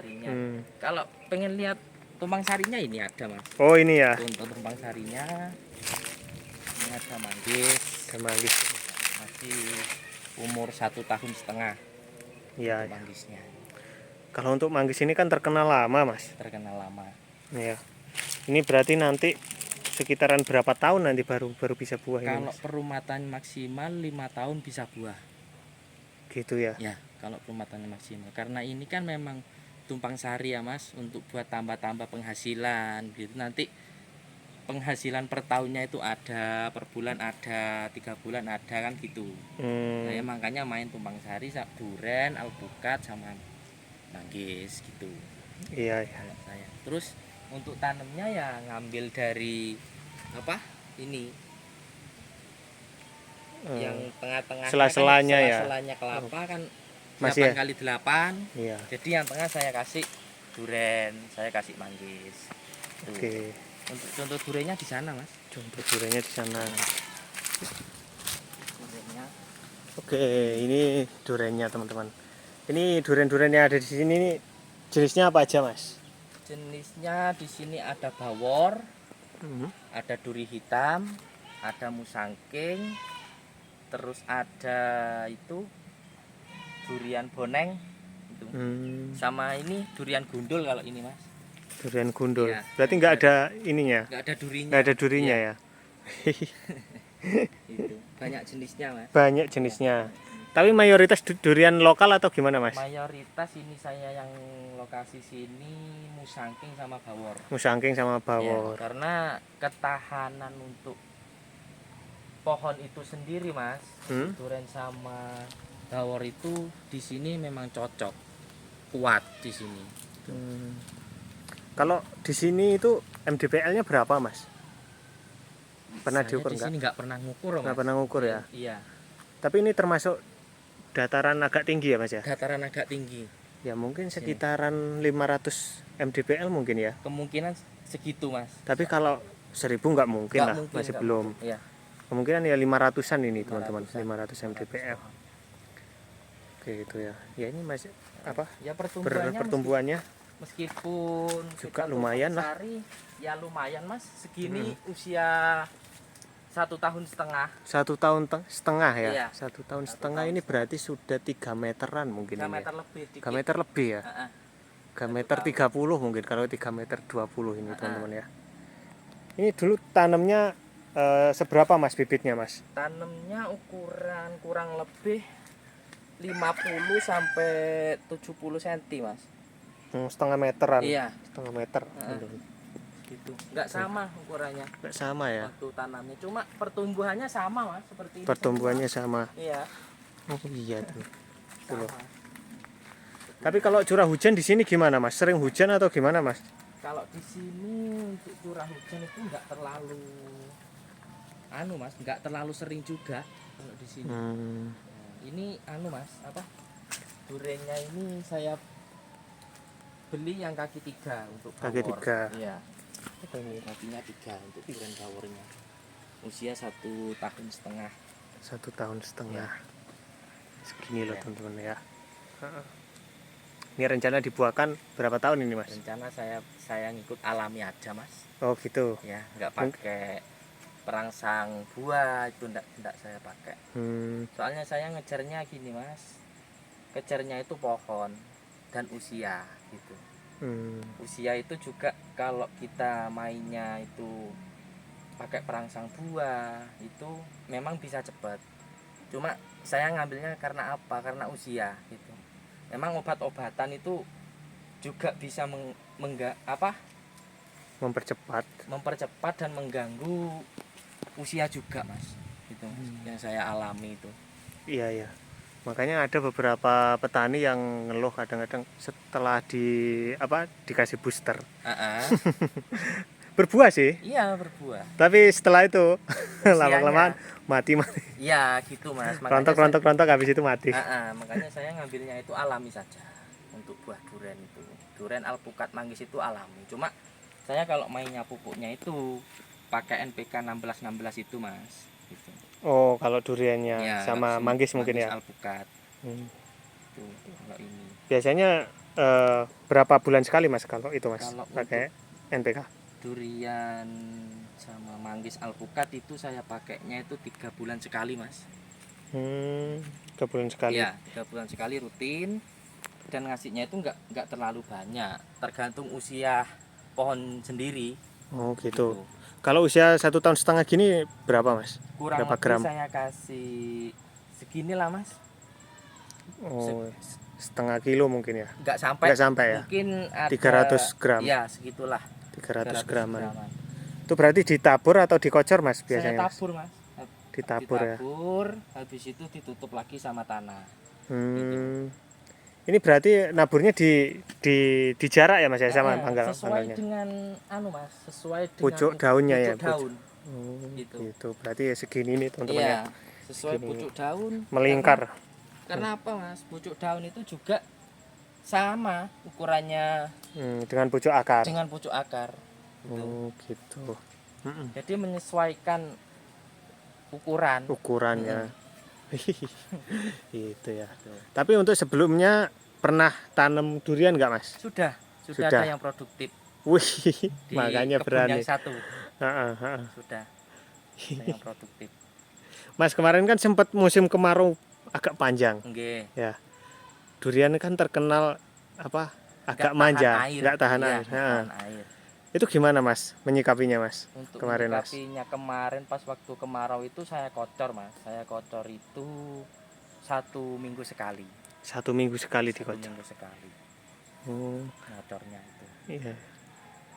Sarinya. Kalau pengen lihat tumpang sarinya ini ada mas. Oh ini ya. Untuk tumpang sarinya ini ada manggis. Ada manggis. Masih umur 1,5 tahun. Iya. Manggisnya. Kalau untuk manggis ini kan terkenal lama mas. Terkenal lama. Iya. Ini berarti nanti sekitaran berapa tahun nanti baru bisa buah ini? Kalau perumatan maksimal 5 tahun bisa buah. Gitu ya? Ya, kalau perumatannya maksimal. Karena ini kan memang tumpang sari ya mas, untuk buat tambah-tambah penghasilan gitu. Nanti penghasilan per tahunnya itu ada, per bulan ada, 3 bulan ada kan gitu. Nah, ya, makanya main tumpang sari, duren, alpukat sama manggis gitu. Iya. Kalau saya. Terus untuk tanamnya ya ngambil dari apa? Ini yang tengah-tengah sela-selanya kan, ya. Sela-selanya kelapa kan masih 8x8. Iya. Jadi yang tengah saya kasih duren, saya kasih manggis. Oke. Untuk contoh durennya di sana, Mas. Contoh durennya di sana. Durennya. Oke, ini durennya teman-teman. Ini duren-duren yang ada di sini nih jenisnya apa aja, Mas? Jenisnya di sini ada bawor, ada duri hitam, ada musangking, terus ada itu durian boneng itu. Sama ini durian gundul kalau ini mas. Durian gundul. Ya, berarti nggak ada ininya? Nggak ada durinya. Nggak ada durinya ya? Itu banyak jenisnya mas. Banyak jenisnya. Ya. Tapi mayoritas durian lokal atau gimana mas? Mayoritas ini saya yang lokasi sini musangking sama bawor. Musangking sama bawor. Ya, karena ketahanan untuk pohon itu sendiri mas, durian sama bawor itu di sini memang cocok, kuat di sini. Kalau di sini itu MDPL-nya berapa mas? Pernah diukur nggak? Di sini nggak pernah ngukur mas. Nggak pernah ngukur ya? Iya. Tapi ini termasuk dataran agak tinggi ya mas ya? Dataran agak tinggi. Ya mungkin sekitaran 500 MDPL mungkin ya? Kemungkinan segitu mas. Tapi kalau 1000 nggak mungkin lah, masih belum. Iya. Kemungkinan ya 500-an ini teman-teman, 500 MDPL. Oke itu ya. Ya ini masih apa? Ya pertumbuhannya meskipun juga lumayan lah. Ya lumayan mas. Segini usia 1,5 tahun. 1,5 tahun ya. Iya. 1,5 tahun ini berarti sudah 3 meteran mungkin 3 ini. meter lebih. 3 meter lebih ya. 3 meter 30 mungkin kalau 3 meter 20 ini teman-teman ya. Ini dulu tanamnya seberapa mas bibitnya mas? Tanamnya ukuran kurang lebih 50 sampai 70 cm mas. Setengah meteran. Iya. Setengah meter. Gitu. Nggak sama ukurannya. Nggak sama ya. Waktu tanamnya cuma pertumbuhannya sama mas seperti ini. Pertumbuhannya sama. Iya. Oh iya tuh. Tapi kalau curah hujan di sini gimana mas? Sering hujan atau gimana mas? Kalau di sini untuk curah hujan itu nggak terlalu mas, nggak terlalu sering juga kalau di sini. Ini mas, apa? Durennya ini saya beli yang kaki 3 untuk bawor. Kaki 3. Iya. Ini kakinya 3 untuk duren bawornya. Usia 1,5 tahun. 1,5 tahun. Ya. Segini loh teman-teman ya. Ini rencana dibuahkan berapa tahun ini mas? Rencana saya ngikut alami aja mas. Oh gitu. Ya, nggak pakai perangsang buah itu enggak saya pakai. Soalnya saya ngejarnya gini mas, kejarnya itu pohon dan usia gitu. Usia itu juga kalau kita mainnya itu pakai perangsang buah itu memang bisa cepat. Cuma saya ngambilnya karena apa? Karena usia gitu. Memang obat-obatan itu juga bisa mempercepat dan mengganggu usia juga mas. Itu yang saya alami itu. Iya. Makanya ada beberapa petani yang ngeluh kadang-kadang setelah dikasih booster. Berbuah sih. Iya berbuah. Tapi setelah itu lama-lamaan mati. Iya gitu mas. Rontok habis itu mati. Makanya saya ngambilnya itu alami saja untuk buah duren itu. Duren alpukat manggis itu alami. Cuma saya kalau mainnya pupuknya itu pakai NPK 1616 itu mas. Gitu. Oh kalau duriannya ya, sama manggis mungkin ya. Alpukat. Tuh, kalau ini. Biasanya berapa bulan sekali Mas kalau itu Mas Kalau pakai NPK? Durian sama manggis alpukat itu saya pakainya itu 3 bulan sekali mas. 3 bulan sekali. Iya, 3 bulan sekali rutin, dan ngasihnya itu nggak terlalu banyak, tergantung usia pohon sendiri. Oh gitu. Gitu. Kalau usia 1,5 tahun gini berapa Mas? Kurang Berapa lebih gram? saya kasih segini lah mas. Oh, setengah kilo mungkin ya? Nggak sampai. Nggak sampai ya? Mungkin ada 300 gram. ya segitulah. 300 graman. graman. Itu berarti ditabur atau dikocor Mas Saya biasanya? Mas? tabur mas. Ditabur ya. Habis itu ditutup lagi sama tanah. Ini berarti naburnya di jarak ya Mas ya sama sesuai panggalnya. dengan mas, sesuai dengan Pucuk daunnya ya. pucuk daun. Gitu. Berarti ya segini nih teman-teman Iya, ya. sesuai Segini. pucuk daun. Melingkar. Karena apa mas? Pucuk daun itu juga sama ukurannya Dengan pucuk akar. dengan pucuk akar. Gitu. Gitu. Jadi menyesuaikan Ukurannya. Gitu ya. Tapi untuk sebelumnya pernah tanam durian nggak Mas? Sudah Sudah. ada yang produktif. Wih, Di makanya kebun berani. yang satu. Sudah. Sudah ada yang produktif. Mas kemarin kan sempat musim kemarau agak panjang. Nggih. Ya. Durian kan terkenal apa? Agak Nggak manja, tahan air. nggak tahan Iya, air. nggak tahan air. Itu gimana Mas menyikapinya Mas? Untuk Kemarin, Mas. menyikapinya kemarin pas waktu kemarau itu saya kocor mas. Saya kocor itu 1 minggu sekali. 1 minggu sekali 1 dikocor. minggu sekali. Oh, Ngocornya itu. iya.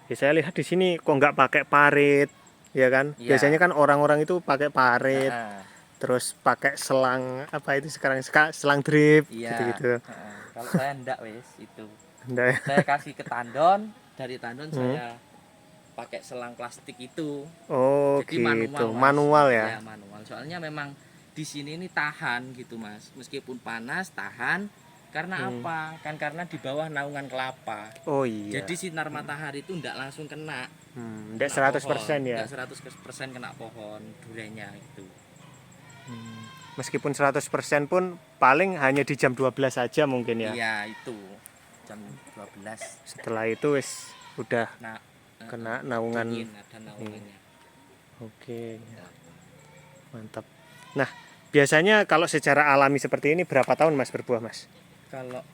Ya, saya lihat di sini kok nggak pakai parit, ya kan? Iya. Biasanya kan orang-orang itu pakai parit, Nah, terus pakai selang apa itu sekarang selang drip, iya. gitu-gitu. Kalau saya enggak wes itu. Nggak ya? Saya kasih ke tandon, dari tandon saya pakai selang plastik itu. Oh, Jadi gitu. Mas. Manual ya? Ya manual. Soalnya memang di sini ini tahan gitu mas. Meskipun panas tahan. Karena apa? Kan karena di bawah naungan kelapa. Oh iya. Jadi sinar matahari itu enggak langsung kena. Enggak 100% ya. Enggak 100% kena pohon duriannya itu. Meskipun 100% pun paling hanya di jam 12 saja mungkin ya. Iya, itu. Jam 12. Setelah itu wis udah Nah, kena naungan. dingin, ada naungannya. Oke. Ya. Mantap. Nah, biasanya kalau secara alami seperti ini berapa tahun Mas berbuah Mas? Kalau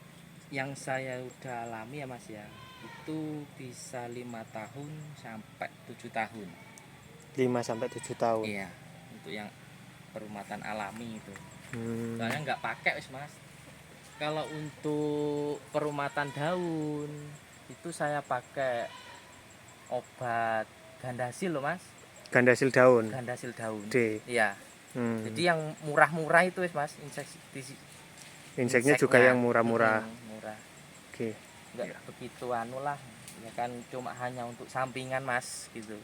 yang saya udah alami ya mas ya, itu bisa 5 tahun sampai 7 tahun. 5 sampai 7 tahun. Iya, untuk yang perumatan alami itu. Hmm. Soalnya nggak pakai wis mas. Kalau untuk perumatan daun itu saya pakai obat gandasil loh mas. Gandasil daun. Gandasil daun. D. Iya. Jadi yang murah-murah itu wis mas, Inseknya juga yang murah-murah. Murah. Oke. Nggak begitu anu lah. Ya kan cuma hanya untuk sampingan mas gitu.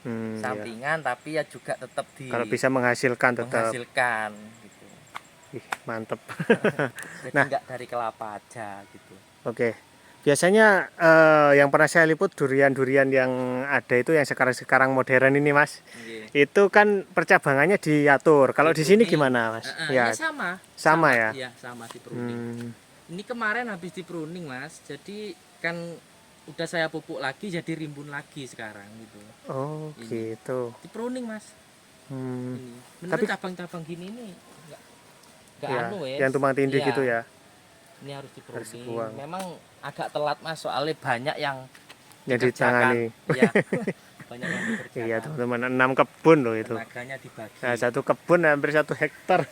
Ya. Sampingan tapi ya juga tetap Kalau bisa menghasilkan tetap. menghasilkan gitu. Ih, mantep. Jadi Nah. nggak dari kelapa aja gitu. Oke. Biasanya yang pernah saya liput durian-durian yang ada itu yang sekarang modern ini Mas. Itu kan percabangannya diatur. Kalau di sini gimana Mas? Ya sama. Sama ya? Iya, sama di pruning. Ini kemarin habis di pruning Mas. Jadi kan udah saya pupuk lagi jadi rimbun lagi sekarang gitu. Oh, Ini. gitu. Di pruning Mas. Ini. Tapi cabang-cabang gini nih enggak ya, anu wes. yang tumpang tindih Iya. gitu ya. Ini harus Harus di-pruning. dibuang. Memang agak telat Mas soalnya banyak yang ditangani. Iya. Banyak yang dikerjakan. Iya teman-teman, 6 kebun loh itu. Tenaganya dibagi. Nah, 1 kebun hampir 1 hektar.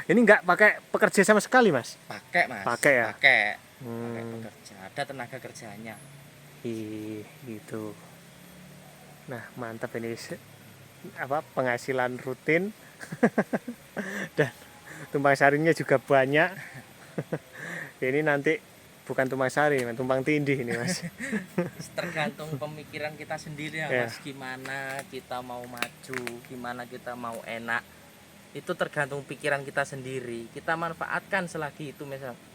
Ini nggak pakai pekerja sama sekali Mas? Pakai Mas. Pakai ya? Pakai pekerja. Ada tenaga kerjanya. Gitu. Nah, mantap ini penghasilan rutin. Dan tumpang sarinya juga banyak. Ini nanti bukan tumpang sari, tumpang tindih ini Mas. Tergantung pemikiran kita sendiri ya Mas. Gimana kita mau maju, gimana kita mau enak. Itu tergantung pikiran kita sendiri. Kita manfaatkan selagi itu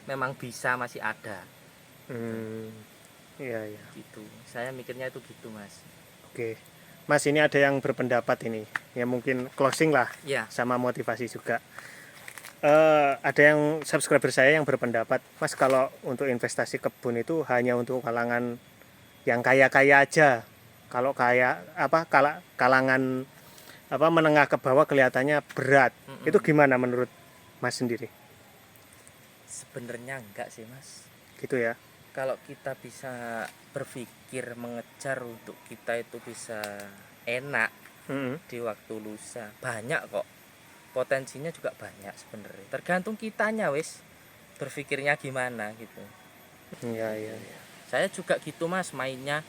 memang bisa masih ada. Iya. Gitu. Saya mikirnya itu gitu Mas. Oke. Mas ini ada yang berpendapat ini. Ya mungkin closing lah. Ya. Sama motivasi juga. ada yang subscriber saya yang berpendapat, Mas, kalau untuk investasi kebun itu hanya untuk kalangan yang kaya-kaya aja. Kalau kaya apa kalangan apa menengah ke bawah kelihatannya berat. Itu gimana menurut Mas sendiri? Sebenarnya enggak sih Mas. Gitu ya. Kalau kita bisa berpikir mengejar untuk kita itu bisa enak di waktu lusa, banyak kok. Potensinya juga banyak sebenarnya. Tergantung kitanya wis berpikirnya gimana gitu. Iya, iya. Saya juga gitu Mas, mainnya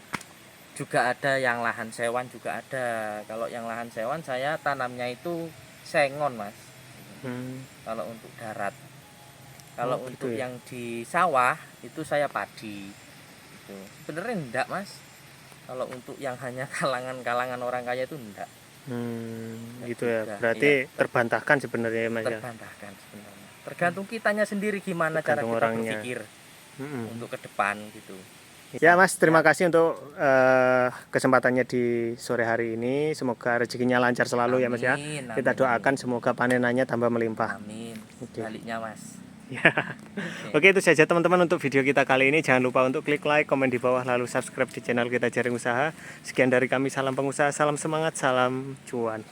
juga ada yang lahan sewan juga ada. Kalau yang lahan sewan saya tanamnya itu sengon Mas. Kalau untuk darat. Kalau untuk ya? yang di sawah itu saya padi. Gitu. Sebenarnya enggak Mas. Kalau untuk yang hanya kalangan orang kaya itu enggak. Gitu ya. Juga, Berarti iya. terbantahkan sebenarnya Mas ya. Terbantahkan sebenarnya. Tergantung kitanya sendiri gimana Tergantung cara kita orangnya. berpikir untuk ke depan gitu. Ya Mas, terima kasih untuk kesempatannya di sore hari ini. Semoga rezekinya lancar selalu ya Mas ya. Kita doakan semoga panenannya tambah melimpah. Amin. Oke. Baliknya Mas. Ya. Oke, itu saja teman-teman untuk video kita kali ini. Jangan lupa untuk klik like, komen di bawah, lalu subscribe di channel kita Jaring Usaha. Sekian dari kami, salam pengusaha, salam semangat, salam cuan.